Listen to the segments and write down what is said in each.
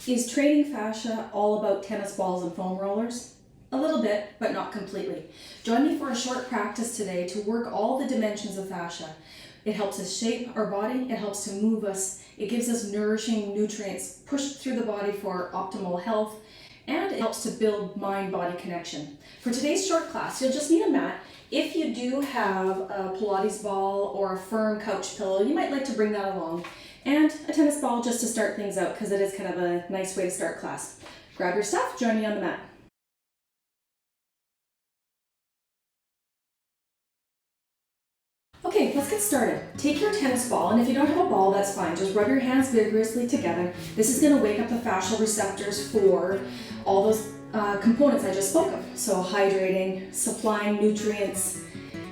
Is training fascia all about tennis balls and foam rollers? A little bit, but not completely. Join me for a short practice today to work all the dimensions of fascia. It helps us shape our body, it helps to move us, it gives us nourishing nutrients pushed through the body for optimal health, and it helps to build mind-body connection. For today's short class, you'll just need a mat. If you do have a Pilates ball or a firm couch pillow, you might like to bring that along. And a tennis ball just to start things out because it is kind of a nice way to start class. Grab your stuff, join me on the mat. Okay, let's get started. Take your tennis ball, and if you don't have a ball, that's fine. Just rub your hands vigorously together. This is going to wake up the fascial receptors for all those components I just spoke of. So hydrating, supplying nutrients,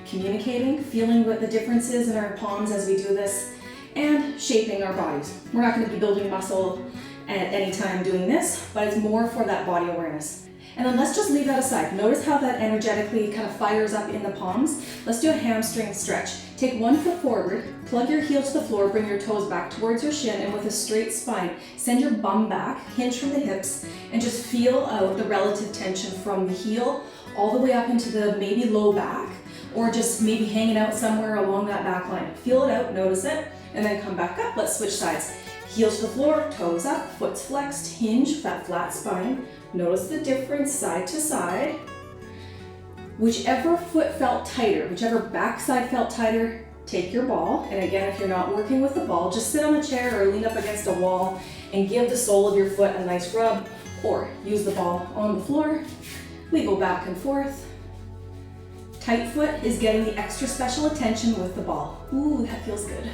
communicating, feeling what the difference is in our palms as we do this, and shaping our bodies. We're not going to be building muscle at any time doing this, but it's more for that body awareness. And then let's just leave that aside. Notice how that energetically kind of fires up in the palms. Let's do a hamstring stretch. Take 1 foot forward, plug your heel to the floor, bring your toes back towards your shin, and with a straight spine, send your bum back, hinge from the hips, and just feel out the relative tension from the heel all the way up into the maybe low back, or just maybe hanging out somewhere along that back line. Feel it out, notice it, and then come back up. Let's switch sides. Heel to the floor, toes up, foot's flexed, hinge, that flat spine. Notice the difference side to side. Whichever foot felt tighter, whichever backside felt tighter, take your ball. And again, if you're not working with the ball, just sit on a chair or lean up against a wall and give the sole of your foot a nice rub, or use the ball on the floor. We go back and forth. Tight foot is getting the extra special attention with the ball. Ooh, that feels good.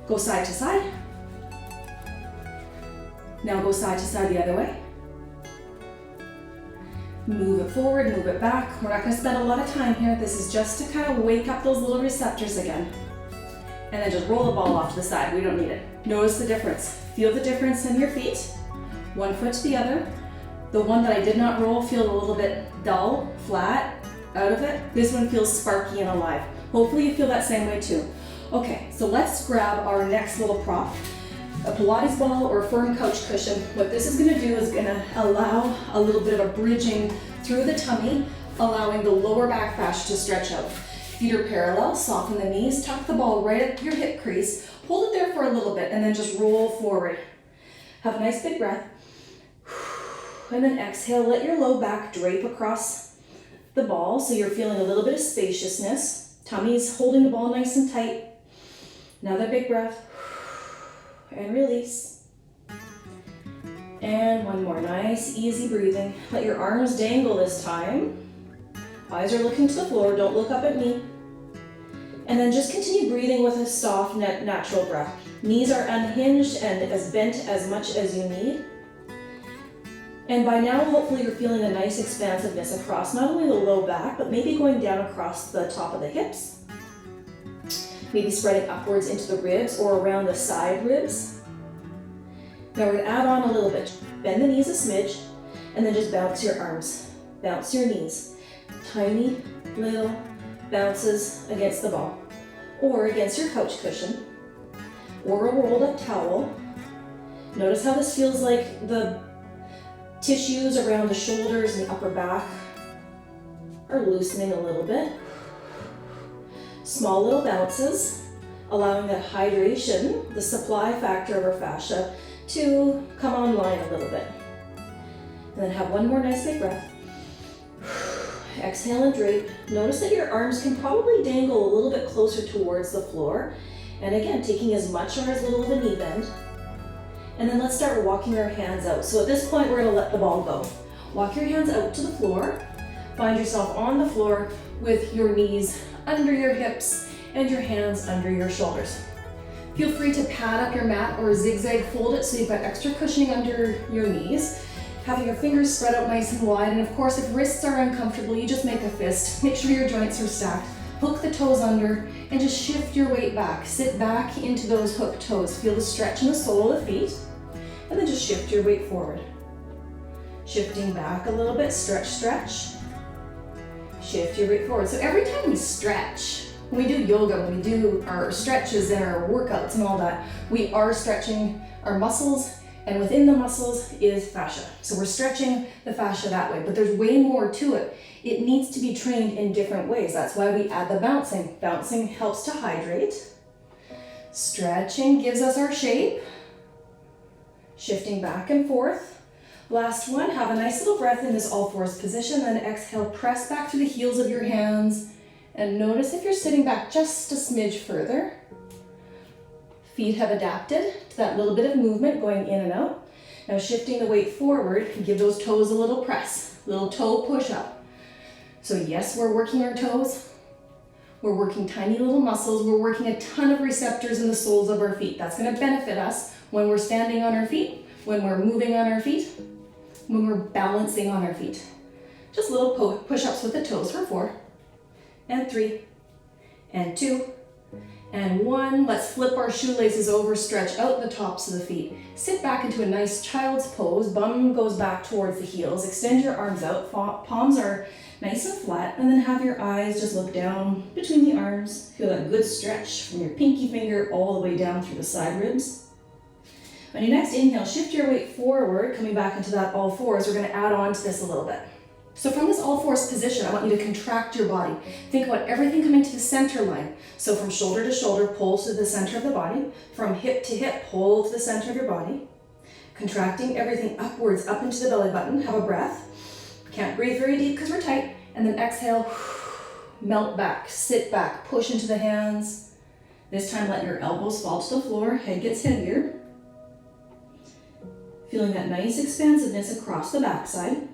Go side to side. Now go side to side the other way. Move it forward, move it back. We're not going to spend a lot of time here. This is just to kind of wake up those little receptors again. And then just roll the ball off to the side. We don't need it. Notice the difference. Feel the difference in your feet. One foot to the other. The one that I did not roll feels a little bit dull, flat, out of it. This one feels sparky and alive. Hopefully you feel that same way too. Okay, so let's grab our next little prop. A Pilates ball or a firm couch cushion. What this is going to do is going to allow a little bit of a bridging through the tummy, allowing the lower back fascia to stretch out. Feet are parallel, soften the knees, tuck the ball right at your hip crease, hold it there for a little bit, and then just roll forward. Have a nice big breath. And then exhale, let your low back drape across the ball so you're feeling a little bit of spaciousness. Tummy's holding the ball nice and tight. Another big breath. And release. And one more, nice, easy breathing. Let your arms dangle this time. Eyes are looking to the floor, don't look up at me. And then just continue breathing with a soft, natural breath. Knees are unhinged and as bent as much as you need. And by now, hopefully you're feeling a nice expansiveness across not only the low back, but maybe going down across the top of the hips. Maybe spreading upwards into the ribs or around the side ribs. Now we're going to add on a little bit. Bend the knees a smidge and then just bounce your arms. Bounce your knees. Tiny little bounces against the ball or against your couch cushion or a rolled up towel. Notice how this feels like the tissues around the shoulders and the upper back are loosening a little bit. Small little bounces, allowing that hydration, the supply factor of our fascia, to come online a little bit. And then have one more nice big breath. Exhale and drape. Notice that your arms can probably dangle a little bit closer towards the floor. And again, taking as much or as little of a knee bend. And then let's start walking our hands out. So at this point, we're going to let the ball go. Walk your hands out to the floor. Find yourself on the floor with your knees under your hips and your hands under your shoulders. Feel free to pad up your mat or zigzag fold it so you've got extra cushioning under your knees. Having your fingers spread out nice and wide, and of course if wrists are uncomfortable, you just make a fist. Make sure your joints are stacked. Hook the toes under and just shift your weight back. Sit back into those hooked toes. Feel the stretch in the sole of the feet, and then just shift your weight forward. Shifting back a little bit, stretch, stretch. Shift your weight forward. So every time we stretch, when we do yoga, when we do our stretches and our workouts and all that, we are stretching our muscles And within the muscles is fascia. So we're stretching the fascia that way, but there's way more to it. It needs to be trained in different ways. That's why we add the bouncing. Bouncing helps to hydrate. Stretching gives us our shape. Shifting back and forth. Last one, have a nice little breath in this all fours position, then exhale, press back to the heels of your hands, and notice if you're sitting back just a smidge further. Feet have adapted to that little bit of movement going in and out. Now shifting the weight forward, give those toes a little press, little toe push up. So yes, we're working our toes. We're working tiny little muscles. We're working a ton of receptors in the soles of our feet. That's going to benefit us when we're standing on our feet, when we're moving on our feet, when we're balancing on our feet. Just little push-ups with the toes for 4, and 3, and 2, and 1. Let's flip our shoelaces over, stretch out the tops of the feet. Sit back into a nice child's pose. Bum goes back towards the heels. Extend your arms out. Palms are nice and flat. And then have your eyes just look down between the arms. Feel that good stretch from your pinky finger all the way down through the side ribs. On your next inhale, shift your weight forward, coming back into that all fours. We're going to add on to this a little bit. So from this all fours position, I want you to contract your body. Think about everything coming to the center line. So from shoulder to shoulder, pull to the center of the body. From hip to hip, pull to the center of your body. Contracting everything upwards, up into the belly button. Have a breath. Can't breathe very deep because we're tight. And then exhale, melt back, sit back, push into the hands. This time let your elbows fall to the floor, head gets heavier. Feeling that nice expansiveness across the backside.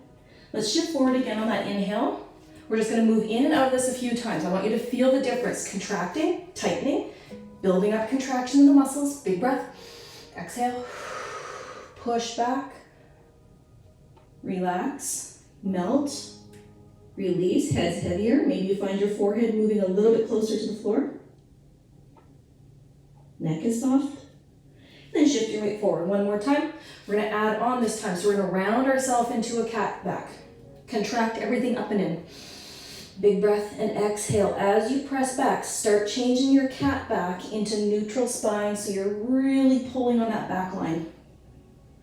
Let's shift forward again on that inhale. We're just going to move in and out of this a few times. I want you to feel the difference. Contracting, tightening, building up contraction in the muscles. Big breath. Exhale. Push back. Relax. Melt. Release. Head's heavier. Maybe you find your forehead moving a little bit closer to the floor. Neck is soft. Then shift your weight forward one more time. We're going to add on this time. So we're going to round ourselves into a cat back. Contract everything up and in. Big breath and exhale. As you press back, start changing your cat back into neutral spine so you're really pulling on that back line.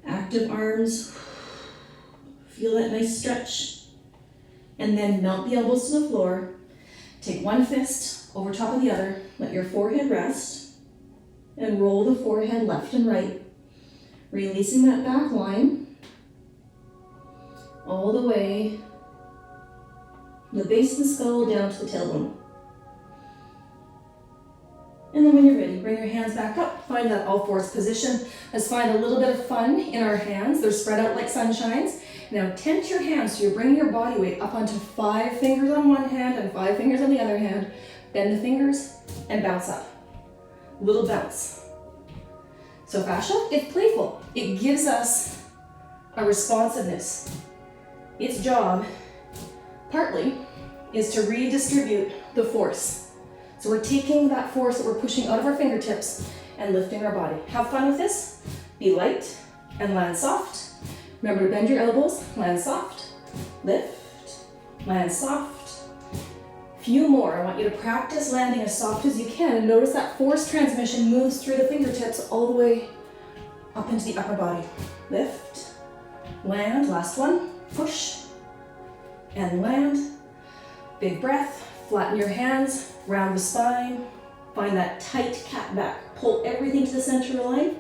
Active arms. Feel that nice stretch. And then melt the elbows to the floor. Take one fist over top of the other. Let your forehead rest. And roll the forehead left and right. Releasing that back line. All the way from the base of the skull down to the tailbone. And then when you're ready, bring your hands back up. Find that all fours position. Let's find a little bit of fun in our hands. They're spread out like sunshines. Now tense your hands so you're bringing your body weight up onto 5 fingers on one hand and 5 fingers on the other hand. Bend the fingers and bounce up. Little bounce. So fascia, it's playful. It gives us a responsiveness. Its job, partly, is to redistribute the force. So we're taking that force that we're pushing out of our fingertips and lifting our body. Have fun with this. Be light and land soft. Remember to bend your elbows, land soft, lift, land soft. Few more. I want you to practice landing as soft as you can and notice that force transmission moves through the fingertips all the way up into the upper body. Lift, land, last one. Push and land. Big breath, flatten your hands, round the spine, find that tight cat back. Pull everything to the center of the line.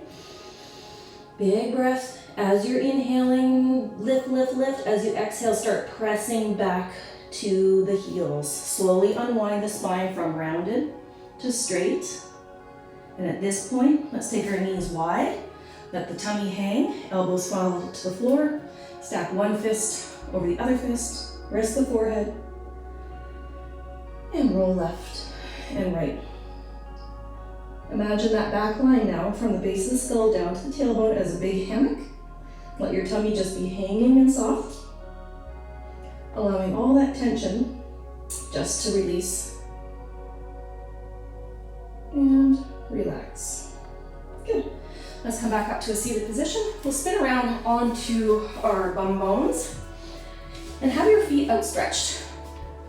Big breath. As you're inhaling, lift, lift, lift. As you exhale, start pressing back to the heels. Slowly unwind the spine from rounded to straight. And at this point, let's take our knees wide. Let the tummy hang, elbows fall to the floor. Stack one fist over the other fist, rest the forehead, and roll left and right. Imagine that back line now from the base of the skull down to the tailbone as a big hammock. Let your tummy just be hanging and soft, allowing all that tension just to release and relax. Good. Let's come back up to a seated position. We'll spin around onto our bum bones and have your feet outstretched.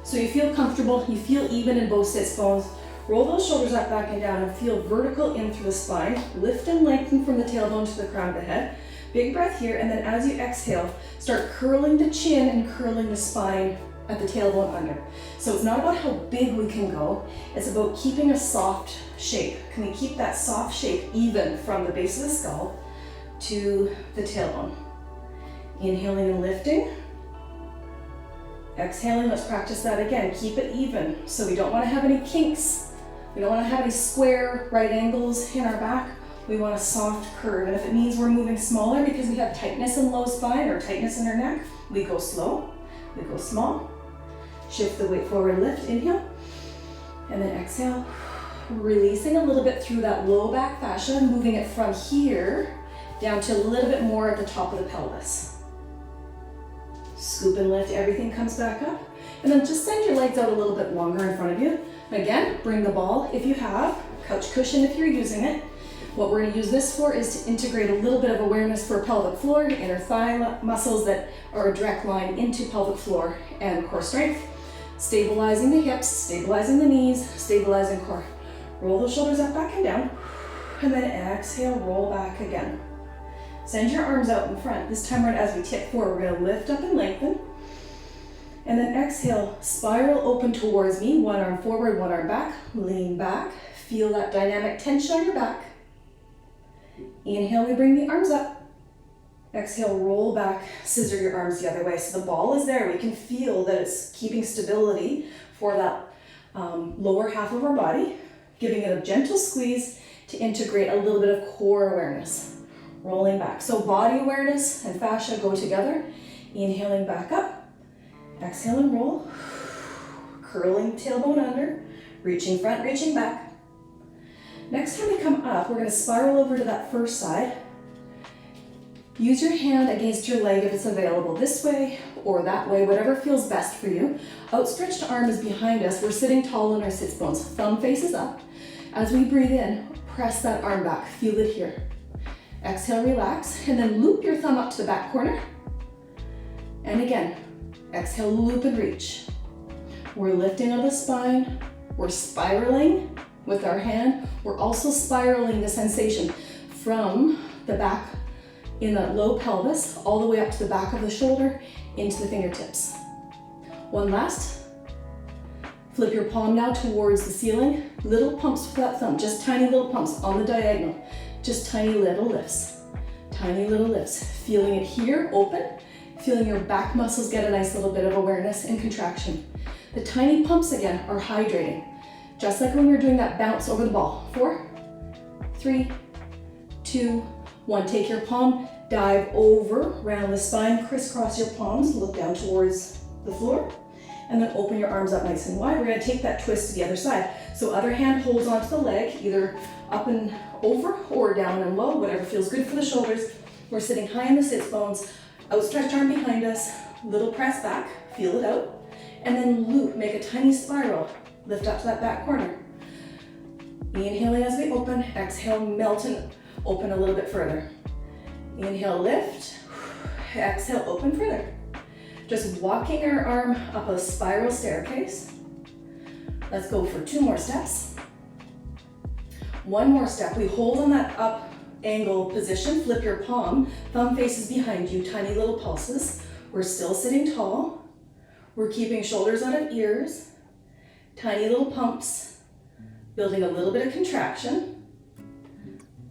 So you feel comfortable, you feel even in both sits bones. Roll those shoulders up, back and down and feel vertical in through the spine. Lift and lengthen from the tailbone to the crown of the head. Big breath here, and then as you exhale, start curling the chin and curling the spine at the tailbone under. So it's not about how big we can go, it's about keeping a soft shape. Can we keep that soft shape even from the base of the skull to the tailbone? Inhaling and lifting. Exhaling, let's practice that again. Keep it even. So we don't want to have any kinks. We don't want to have any square right angles in our back. We want a soft curve. And if it means we're moving smaller because we have tightness in low spine or tightness in our neck, we go slow, we go small. Shift the weight forward, lift, inhale, and then exhale. Releasing a little bit through that low back fascia, moving it from here down to a little bit more at the top of the pelvis. Scoop and lift, everything comes back up. And then just send your legs out a little bit longer in front of you. Again, bring the ball if you have, couch cushion if you're using it. What we're going to use this for is to integrate a little bit of awareness for pelvic floor, inner thigh muscles that are a direct line into pelvic floor and core strength. Stabilizing the hips, stabilizing the knees, stabilizing core. Roll the shoulders up, back and down, and then exhale, roll back again. Send your arms out in front. This time right as we tip forward, we're gonna lift up and lengthen. And then exhale, spiral open towards me, one arm forward, one arm back, lean back. Feel that dynamic tension on your back. Inhale, we bring the arms up. Exhale, roll back, scissor your arms the other way. So the ball is there. We can feel that it's keeping stability for that lower half of our body, giving it a gentle squeeze to integrate a little bit of core awareness. Rolling back. So body awareness and fascia go together. Inhaling back up. Exhale and roll. Curling tailbone under. Reaching front, reaching back. Next time we come up, we're going to spiral over to that first side. Use your hand against your leg if it's available, this way or that way, whatever feels best for you. Outstretched arm is behind us. We're sitting tall in our sits bones. Thumb faces up. As we breathe in, press that arm back. Feel it here. Exhale, relax, and then loop your thumb up to the back corner. And again, exhale, loop and reach. We're lifting on the spine. We're spiraling with our hand. We're also spiraling the sensation from the back in that low pelvis, all the way up to the back of the shoulder, into the fingertips. One last. Flip your palm now towards the ceiling. Little pumps with that thumb, just tiny little pumps on the diagonal. Just tiny little lifts. Tiny little lifts. Feeling it here, open. Feeling your back muscles get a nice little bit of awareness and contraction. The tiny pumps again are hydrating. Just like when we were doing that bounce over the ball. 4, 3, 2, 1. Take your palm, dive over, round the spine, crisscross your palms, look down towards the floor, and then open your arms up nice and wide. We're gonna take that twist to the other side. So other hand holds onto the leg, either up and over or down and low, whatever feels good for the shoulders. We're sitting high in the sits bones, outstretched arm behind us, little press back, feel it out, and then loop, make a tiny spiral, lift up to that back corner. Inhaling as we open, exhale, melt and open a little bit further. Inhale, lift, exhale, open further. Just walking our arm up a spiral staircase. Let's go for 2 more steps. One more step, we hold on that up angle position, flip your palm, thumb faces behind you, tiny little pulses. We're still sitting tall. We're keeping shoulders out of ears, tiny little pumps, building a little bit of contraction.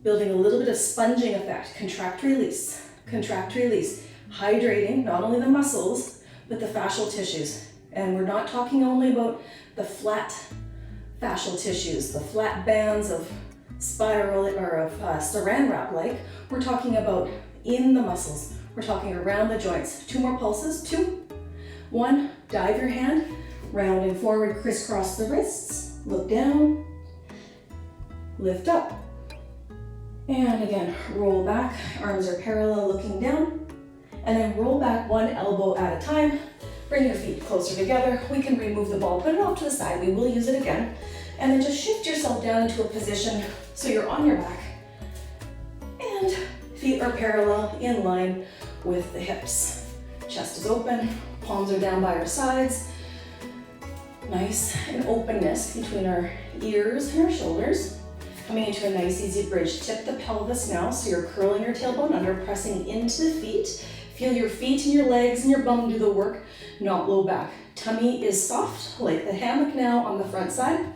Building a little bit of sponging effect, contract, release, hydrating not only the muscles, but the fascial tissues. And we're not talking only about the flat fascial tissues, the flat bands of spiral or of saran wrap like. We're talking about in the muscles. We're talking around the joints. 2 more pulses, 2, 1, dive your hand, rounding forward, crisscross the wrists, look down, lift up. And again, roll back, arms are parallel looking down, and then roll back 1 elbow at a time. Bring your feet closer together. We can remove the ball, put it off to the side, we will use it again. And then just shift yourself down into a position so you're on your back. And feet are parallel in line with the hips. Chest is open, palms are down by our sides. Nice and openness between our ears and our shoulders. Coming into a nice easy bridge. Tip the pelvis now, so you're curling your tailbone under, pressing into the feet. Feel your feet and your legs and your bum do the work, not low back. Tummy is soft, like the hammock now on the front side.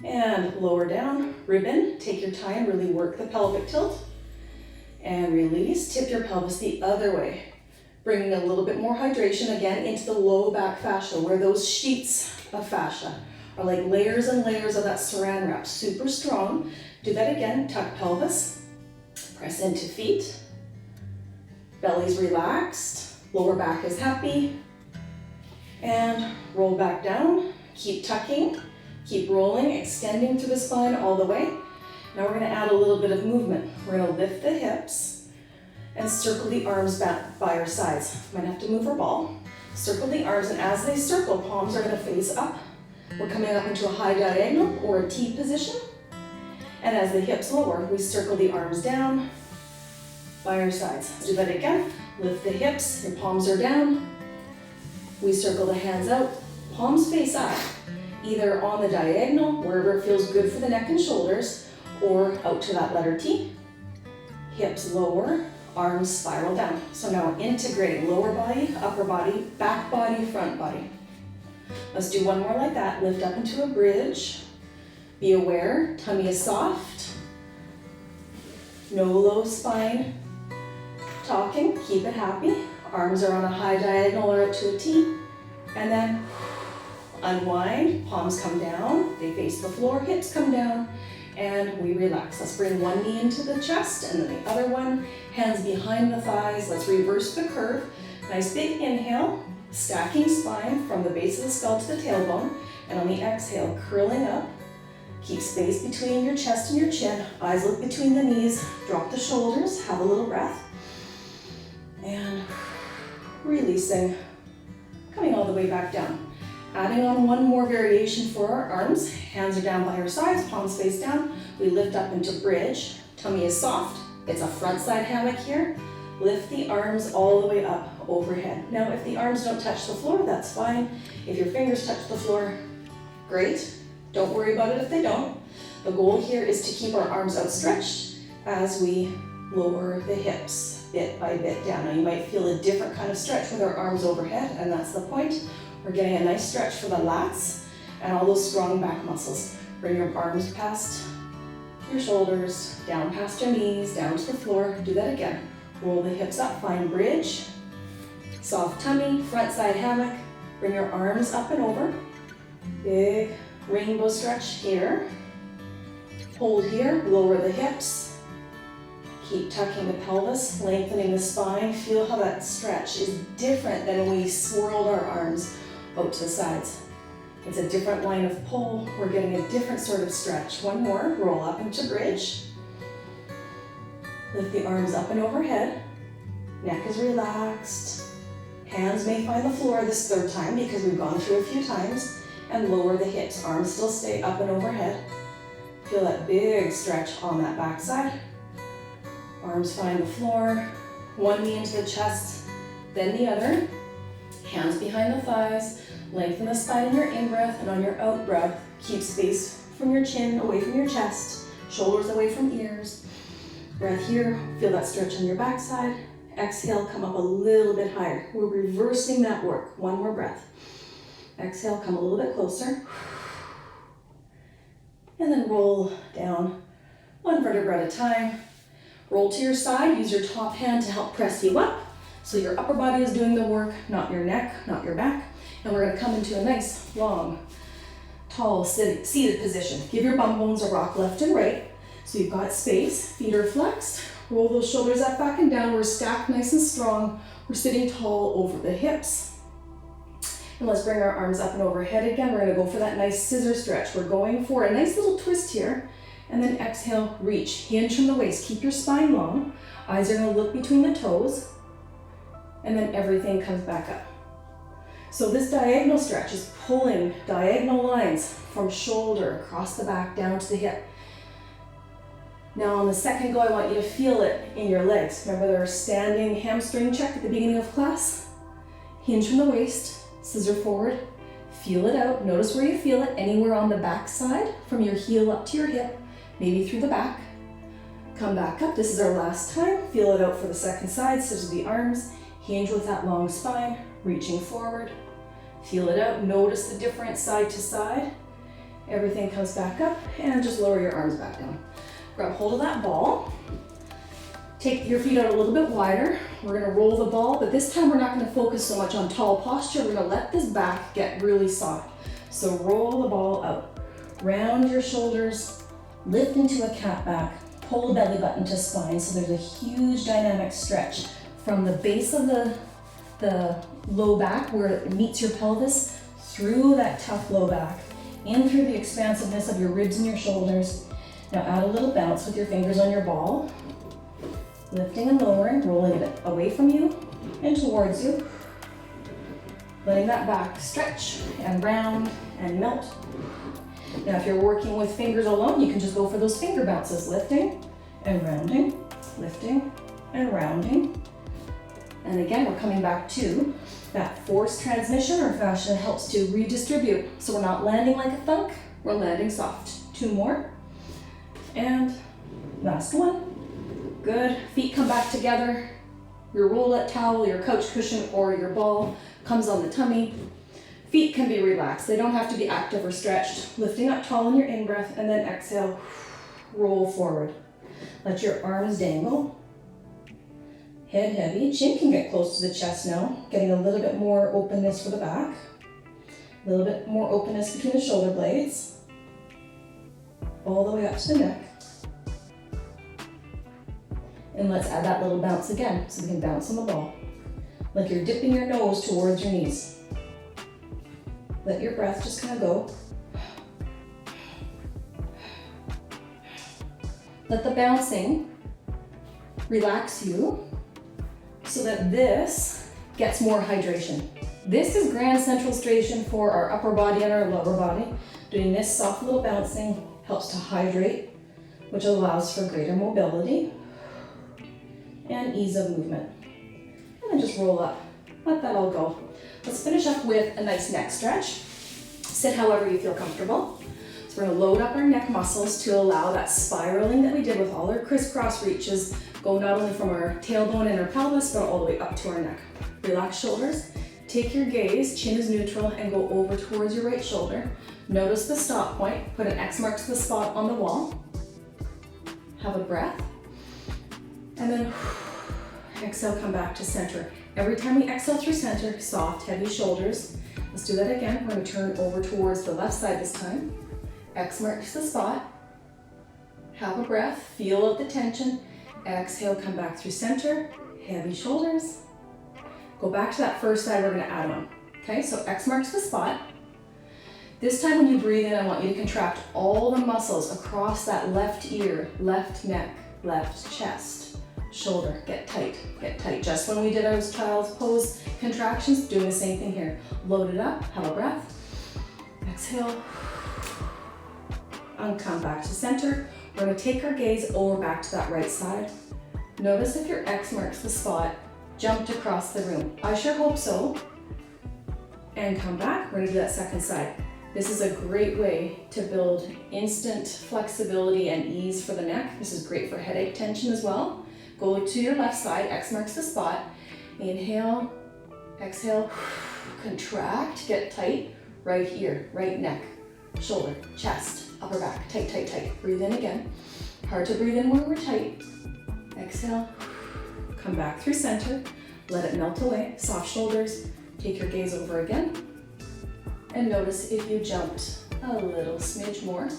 And lower down, ribbon. Take your time, really work the pelvic tilt. And release, tip your pelvis the other way. Bringing a little bit more hydration again into the low back fascia, where those sheets of fascia are like layers and layers of that saran wrap, super strong. Do that again, tuck pelvis, press into feet, belly's relaxed, lower back is happy, and roll back down, keep tucking, keep rolling, extending through the spine all the way. Now we're gonna add a little bit of movement. We're gonna lift the hips and circle the arms back by our sides. Might have to move our ball. Circle the arms, and as they circle, palms are gonna face up. We're coming up into a high diagonal or a T position. And as the hips lower, we circle the arms down by our sides. Let's do that again. Lift the hips, your palms are down. We circle the hands out, palms face up, either on the diagonal, wherever it feels good for the neck and shoulders, or out to that letter T. Hips lower, arms spiral down. So now integrating lower body, upper body, back body, front body. Let's do one more like that. Lift up into a bridge. Be aware, tummy is soft. No low spine talking, keep it happy. Arms are on a high diagonal or out to a T. And then unwind, palms come down, they face the floor, hips come down, and we relax. Let's bring one knee into the chest and then the other one, hands behind the thighs. Let's reverse the curve. Nice big inhale, stacking spine from the base of the skull to the tailbone, and on the exhale, curling up. Keep space between your chest and your chin. Eyes look between the knees. Drop the shoulders, have a little breath. And releasing, coming all the way back down. Adding on one more variation for our arms. Hands are down by our sides, palms face down. We lift up into bridge. Tummy is soft. It's a front side hammock here. Lift the arms all the way up overhead. Now, if the arms don't touch the floor, that's fine. If your fingers touch the floor, great. Don't worry about it if they don't. The goal here is to keep our arms outstretched as we lower the hips bit by bit down. Now, you might feel a different kind of stretch with our arms overhead, and that's the point. We're getting a nice stretch for the lats and all those strong back muscles. Bring your arms past your shoulders, down past your knees, down to the floor. Do that again. Roll the hips up, find bridge. Soft tummy, front side hammock. Bring your arms up and over. Big rainbow stretch here. Hold here, lower the hips. Keep tucking the pelvis, lengthening the spine. Feel how that stretch is different than when we swirled our arms out to the sides. It's a different line of pull. We're getting a different sort of stretch. One more, roll up into bridge. Lift the arms up and overhead. Neck is relaxed. Hands may find the floor this third time because we've gone through a few times. And lower the hips. Arms still stay up and overhead. Feel that big stretch on that back side. Arms find the floor. One knee into the chest, then the other. Hands behind the thighs. Lengthen the spine in your in-breath, and on your out-breath, keep space from your chin away from your chest, shoulders away from ears. Breath here, feel that stretch on your backside. Exhale, come up a little bit higher. We're reversing that work. One more breath. Exhale, come a little bit closer. And then roll down one vertebra at a time. Roll to your side, use your top hand to help press you up. So your upper body is doing the work, not your neck, not your back. And we're gonna come into a nice, long, tall, seated position. Give your bum bones a rock left and right. So you've got space, feet are flexed. Roll those shoulders up, back and down. We're stacked nice and strong. We're sitting tall over the hips. And let's bring our arms up and overhead again. We're gonna go for that nice scissor stretch. We're going for a nice little twist here. And then exhale, reach, hinge from the waist. Keep your spine long. Eyes are gonna look between the toes. And then everything comes back up. So this diagonal stretch is pulling diagonal lines from shoulder across the back down to the hip. Now on the second go, I want you to feel it in your legs. Remember our standing hamstring check at the beginning of class? Hinge from the waist, scissor forward, feel it out. Notice where you feel it, anywhere on the back side, from your heel up to your hip, maybe through the back. Come back up. This is our last time. Feel it out for the second side. Scissor the arms, hinge with that long spine, reaching forward. Feel it out. Notice the difference side to side. Everything comes back up, and just lower your arms back down. Grab hold of that ball. Take your feet out a little bit wider. We're gonna roll the ball, but this time we're not gonna focus so much on tall posture. We're gonna let this back get really soft. So roll the ball out. Round your shoulders, lift into a cat back, pull the belly button to spine. So there's a huge dynamic stretch from the base of the low back where it meets your pelvis, through that tough low back, in through the expansiveness of your ribs and your shoulders. Now add a little bounce with your fingers on your ball. Lifting and lowering, rolling it away from you and towards you. Letting that back stretch and round and melt. Now if you're working with fingers alone, you can just go for those finger bounces, lifting and rounding, lifting and rounding. And again, we're coming back to that forced transmission. Our fascia helps to redistribute. So we're not landing like a thunk, we're landing soft. 2 more. And last one. Good. Feet come back together. Your roulette towel, your couch cushion, or your ball comes on the tummy. Feet can be relaxed. They don't have to be active or stretched. Lifting up tall in your in-breath, and then exhale, roll forward. Let your arms dangle. Head heavy. Chin can get close to the chest now, getting a little bit more openness for the back. A little bit more openness between the shoulder blades. All the way up to the neck. And let's add that little bounce again, so we can bounce on the ball. Like you're dipping your nose towards your knees. Let your breath just kind of go. Let the bouncing relax you so that this gets more hydration. This is grand central station for our upper body and our lower body. Doing this soft little bouncing helps to hydrate, which allows for greater mobility and ease of movement. And then just roll up. Let that all go. Let's finish up with a nice neck stretch. Sit however you feel comfortable. So we're gonna load up our neck muscles to allow that spiraling that we did with all our crisscross reaches, go not only from our tailbone and our pelvis, but all the way up to our neck. Relax shoulders. Take your gaze, chin is neutral, and go over towards your right shoulder. Notice the stop point. Put an X marks the spot on the wall. Have a breath. And then exhale, come back to center. Every time we exhale through center, soft, heavy shoulders. Let's do that again. We're gonna turn over towards the left side this time. X marks the spot. Have a breath, feel out the tension. Exhale, come back through center, heavy shoulders. Go back to that first side, we're gonna add on. Okay, so X marks the spot. This time when you breathe in, I want you to contract all the muscles across that left ear, left neck, left chest. Shoulder, get tight, get tight. Just when we did our child's pose contractions, doing the same thing here. Load it up, have a breath. Exhale, and come back to center. We're gonna take our gaze over back to that right side. Notice if your X marks the spot, jumped across the room. I sure hope so. And come back, we're gonna do that second side. This is a great way to build instant flexibility and ease for the neck. This is great for headache tension as well. Go to your left side, X marks the spot. Inhale, exhale, contract, get tight. Right here, right neck, shoulder, chest, upper back, tight, tight, tight. Breathe in again. Hard to breathe in when we're tight. Exhale, come back through center. Let it melt away, soft shoulders. Take your gaze over again. And notice if you jumped a little smidge more.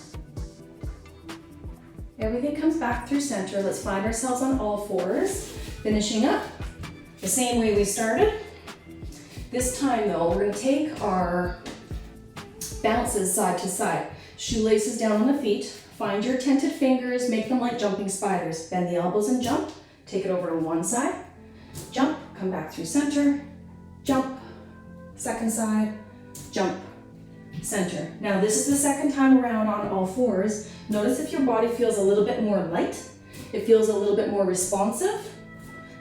Everything comes back through center. Let's find ourselves on all fours. Finishing up the same way we started. This time though, we're gonna take our bounces side to side. Shoelaces down on the feet. Find your tented fingers, make them like jumping spiders. Bend the elbows and jump. Take it over to one side. Jump, come back through center. Jump, second side, jump, center. Now this is the second time around on all fours. Notice if your body feels a little bit more light, it feels a little bit more responsive,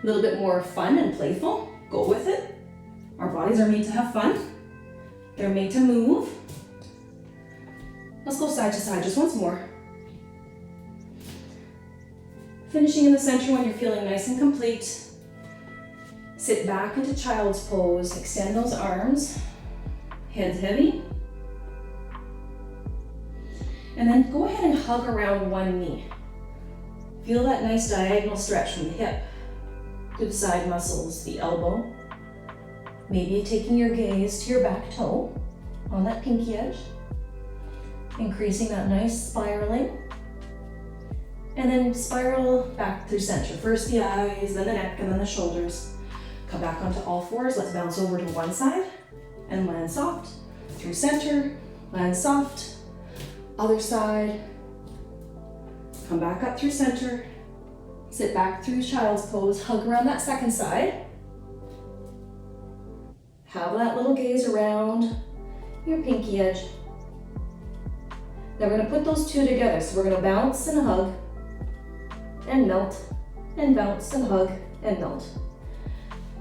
a little bit more fun and playful. Go with it. Our bodies are made to have fun. They're made to move. Let's go side to side just once more. Finishing in the center when you're feeling nice and complete. Sit back into child's pose, extend those arms, head's heavy. And then go ahead and hug around one knee. Feel that nice diagonal stretch from the hip to the side muscles, the elbow. Maybe taking your gaze to your back toe on that pinky edge. Increasing that nice spiraling. And then spiral back through center. First the eyes, then the neck, and then the shoulders. Come back onto all fours. Let's bounce over to one side and land soft. Through center, land soft. Other side. Come back up through center. Sit back through child's pose. Hug around that second side. Have that little gaze around your pinky edge. Now we're going to put those two together. So we're going to bounce and hug and melt and bounce and hug and melt.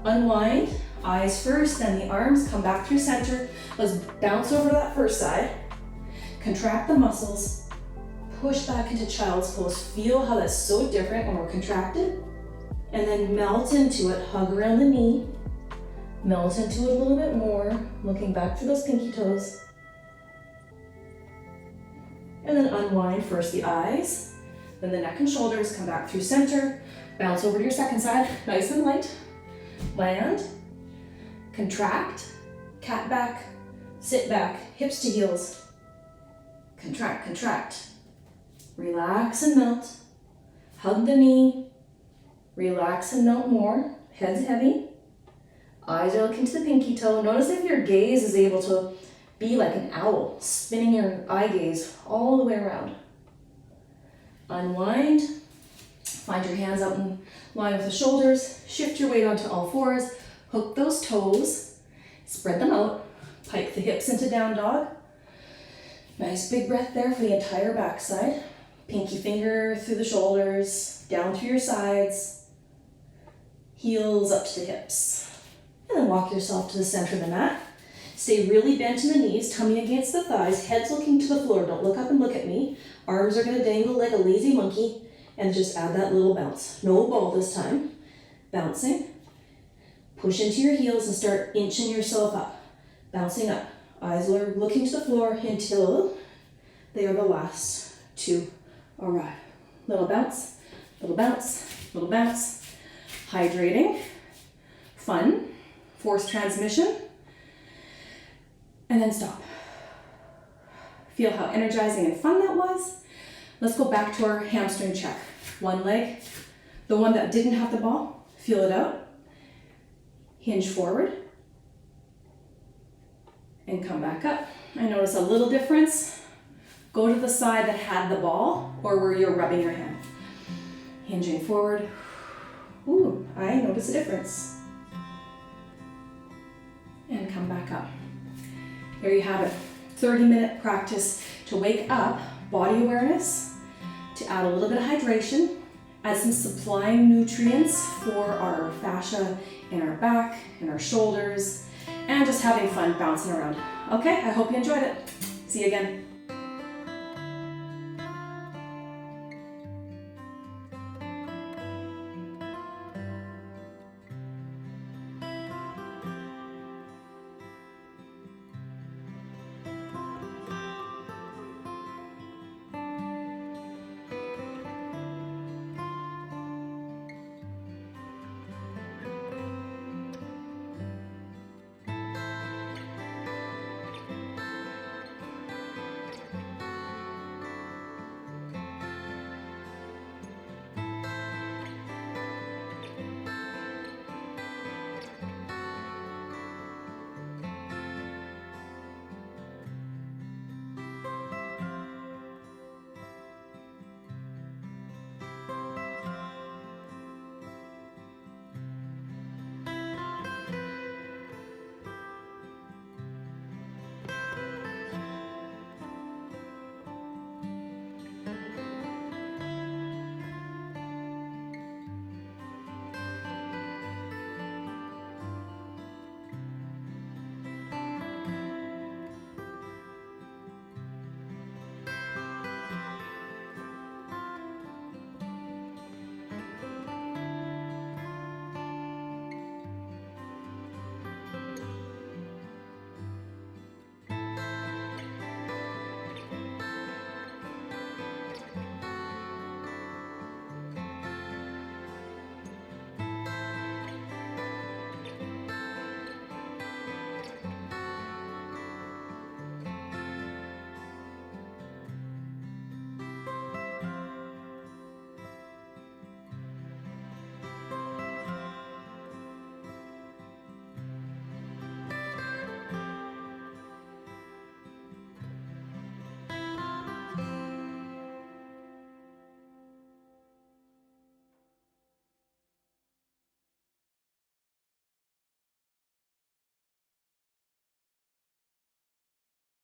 Unwind, eyes first, then the arms, come back through center. Let's bounce over to that first side. Contract the muscles, push back into child's pose. Feel how that's so different when we're contracted. And then melt into it, hug around the knee. Melt into it a little bit more, looking back through those pinky toes. And then unwind, first the eyes, then the neck and shoulders, come back through center, bounce over to your second side, nice and light. Land, contract, cat back, sit back, hips to heels. Contract, contract. Relax and melt. Hug the knee. Relax and melt more. Head's heavy. Eyes are looking to the pinky toe. Notice if your gaze is able to be like an owl, spinning your eye gaze all the way around. Unwind. Find your hands out in line with the shoulders. Shift your weight onto all fours. Hook those toes. Spread them out. Pike the hips into down dog. Nice big breath there for the entire backside. Pinky finger through the shoulders, down through your sides. Heels up to the hips. And then walk yourself to the center of the mat. Stay really bent in the knees, tummy against the thighs, head's looking to the floor. Don't look up and look at me. Arms are going to dangle like a lazy monkey. And just add that little bounce. No ball this time. Bouncing. Push into your heels and start inching yourself up. Bouncing up. Eyes are looking to the floor until they are the last to arrive. Little bounce, little bounce, little bounce. Hydrating. Fun. Forced transmission. And then stop. Feel how energizing and fun that was. Let's go back to our hamstring check. One leg, the one that didn't have the ball, feel it out. Hinge forward. And come back up. I notice a little difference. Go to the side that had the ball or where you're rubbing your hand. Hinging forward. Ooh, I notice a difference. And come back up. There you have it. 30-minute practice to wake up body awareness, to add a little bit of hydration, add some supplying nutrients for our fascia in our back, in our shoulders, and just having fun bouncing around. Okay, I hope you enjoyed it. See you again.